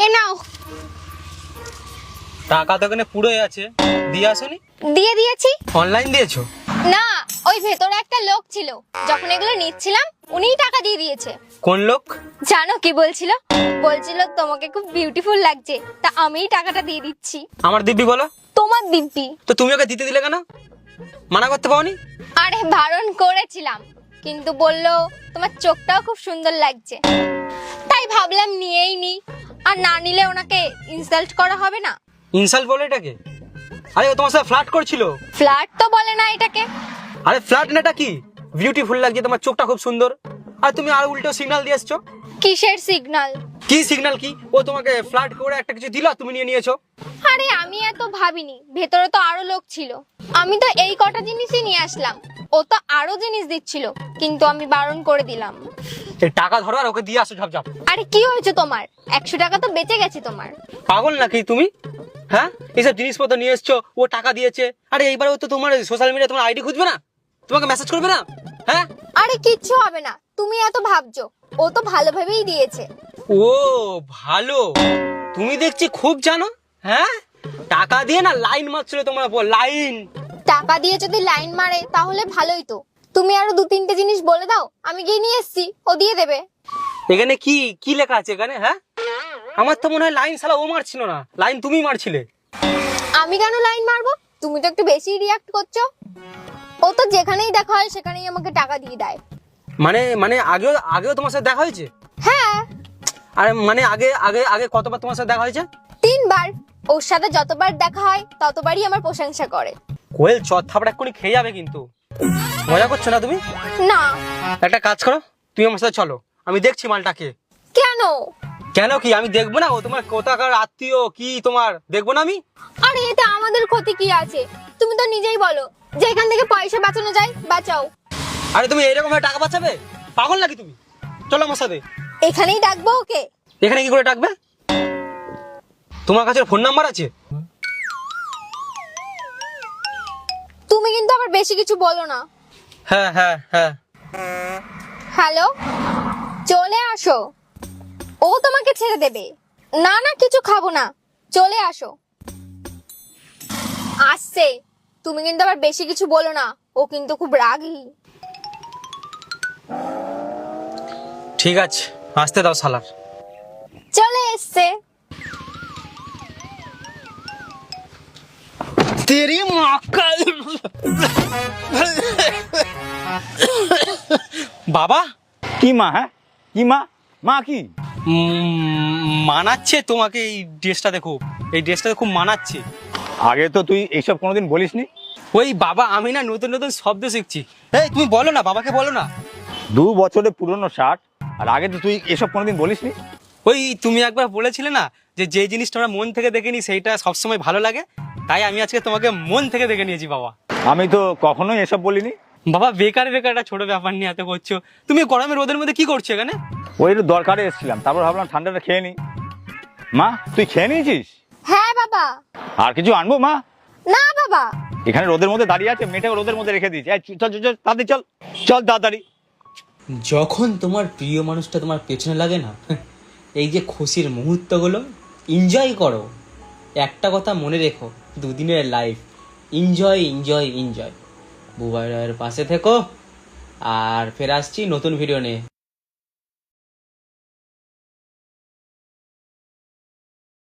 এই নাও। টাকা তো এখানে পুরোই আছে, দিয়ে আসোনি? দিয়ে দিয়েছি। অনলাইন দিয়েছো? না, ওই ভেতরে একটা লোক ছিল, যখন এগুলো নিচ্ছিলাম উনিই টাকা দিয়ে দিয়েছে। কোন লোক? জানো কি বলছিল? বলছিল তোমাকে খুব বিউটিফুল লাগছে, তা আমিই টাকাটা দিয়ে দিচ্ছি। আমার দিব্যি বলো। তোমার দিব্যি। তো তুমি ওকে দিতে দিলে কেন? মানা করতে পারোনি? আরে বারণ করেছিলাম, কিন্তু বললো তোমার চোখটাও খুব সুন্দর লাগছে, তাই ভাবলাম নিয়েই নি। আর না নিলে ওনাকে ইনসাল্ট করা হবে না। ইনসাল্ট বলে এটাকে? আরে ও তোমার সাথে ফ্লার্ট করছিল। ফ্ল্যাট তো বলে না এটাকে। আরে ফ্লার্ট না, এটা কি? বিউটিফুল লাগছে, তোমার চোখটা খুব সুন্দর, আর তুমি আর উল্টো সিগন্যাল দিয়ে এসছো। কিসের সিগন্যাল? কি সিগন্যাল কি? ও তোমাকে ফ্লার্ট করে একটা কিছু দিল, তুমি নিয়ে নিয়েছো। আরে আমি এত ভাবিনি, ভেতরে তো আরো লোক ছিল। আমি তো এই কটা জিনিসই নিয়ে আসলাম, ও তো আরো জিনিস দিচ্ছিল, কিন্তু আমি বারণ করে দিলাম। এই টাকা ধরো আর ওকে দিয়ে আসো ঝপঝপ। আরে কি হয়েছে তোমার? 100 টাকা তো বেঁচে গেছে তোমার। পাগল নাকি তুমি? হ্যাঁ, এইসব জিনিসপত্র নিয়ে এসছো, ও টাকা দিয়েছে। আরে এইবার ও তো তোমার সোশ্যাল মিডিয়া তোমার আইডি খুঁজবে না, তোমাকে মেসেজ করবে না? হ্যাঁ। আরে কিচ্ছু হবে না, তুমি এত ভাবছো, ও তো ভালোভাবেই দিয়েছে। ও ভালো, তুমি দেখছি খুব জানো। হ্যাঁ, টাকা দিয়ে না লাইন মারছিল তোমার উপর, লাইন। টাকা দিয়ে যদি লাইন মারে তাহলে ভালোই তো। তুমি আরো 2-3টে জিনিস বলে দাও, আমি গিয়ে নিয়ে এসছি, ও দিয়ে দেবে। এখানে কি কি লেখা আছে এখানে? হ্যাঁ, আমার তো মনে হয় লাইন শালা ও মারছিল না, লাইন তুমি মারছিলে। আমি কেন লাইন মারবো? তুমি তো একটু বেশি রিয়াক্ট করছো। ও তো যেখানেই দেখা হয় সেখানেই আমাকে টাকা দিয়ে দেয়। মানে মানে আগেও আগেও তোমার সাথে দেখা হয়েছে? হ্যাঁ, আরে মানে আগে আগে আগে কতবার তোমার সাথে দেখা হয়েছে? 3 বার। ওর সাথে যতবার দেখা হয় ততবারই আমার প্রশংসা করে। কোয়েল চট থাপড়া এক্ষুনি খেয়ে যাবে কিন্তু। মজা করছো না তুমি? না। একটা কাজ করো, তুমি আমার সাথে চলো, আমি দেখছি মালটাকে। কেন? কেন কি? আমি দেখবো না? ও তোমার কোথাকার আত্মীয় কি, তোমার দেখবো না আমি? আরে এতে আমাদের ক্ষতি কি আছে? তুমি তো নিজেই বলো যে এখান থেকে পয়সা বাঁচানো যায়, বাঁচাও। আরে তুমি এরকম ভাবে টাকা বাঁচাবে? পাগল নাকি তুমি? চলো আমার সাথে। এখানেই ডাকবো ওকে? এখানে কি করে ডাকবে? তোমার কাছে ফোন নাম্বার আছে? তুমি কিন্তু আবার বেশি কিছু বলো না। হ্যাঁ হ্যাঁ হ্যাঁ। হ্যালো, চলে আসো। ও তোমাকে ছেড়ে দেবে। না না, কিছু খাবো না, চলে আসো। আসছে। তুমি কিন্তু আবার বেশি কিছু বলো না, ও কিন্তু খুব রাগী। ঠিক আছে, আসতে দাও শালার। চলে এসছে। তেরি মাকা। বাবা কি মা? হ্যাঁ কি মা? মা কি মানাচ্ছে তোমাকে এই ড্রেসটা? দেখো এই ড্রেসটা খুব মানাচ্ছে। আগে তো তুই এইসব কোনোদিন বলিসনি। ওই বাবা, আমি না নতুন নতুন শব্দ শিখছি। এই তুমি বলো না, বাবাকে বলো না। 2 বছরের পুরনো শার্ট, আর আগে তো তুই এসব কোনোদিন বলিসনি। ওই তুমি একবার বলেছিলে না যে যে জিনিসটা আমরা মন থেকে দেখিনি সেইটা সবসময় ভালো লাগে, তাই আমি আজকে তোমাকে মন থেকে দেখে নিয়েছি বাবা। আমি তো কখনোই এসব বলিনি। বাবা বেকার বেকার একটা ছোট ব্যাপার নিয়ে এত করছো। তুমি গরমে রোদের মধ্যে কি করছো এখানে? ওই একটু দরকারে এসেছিলাম, তারপর ভাবলাম ঠান্ডাটা খেয়ে নি। মা তুই খেয়ে নিয়েছিস? হ্যাঁ বাবা। আর কিছু আনবো মা? না বাবা। এখানে রোদের মধ্যে দাঁড়িয়ে আছে, মেয়েটাকে রোদের মধ্যে রেখে দিয়েছি। এই চল চল চল তাড়াতাড়ি চল, চল তাড়াতাড়ি। যখন তোমার প্রিয় মানুষটা তোমার পেছনে লাগে না, এই যে খুশির মুহূর্তগুলো এনজয় করো। একটা কথা মনে রেখো, 2 দিনের life, enjoy enjoy enjoy. Bubai রায়ের পাশে থেকো, আর ফের আসছি নতুন ভিডিও নিয়ে।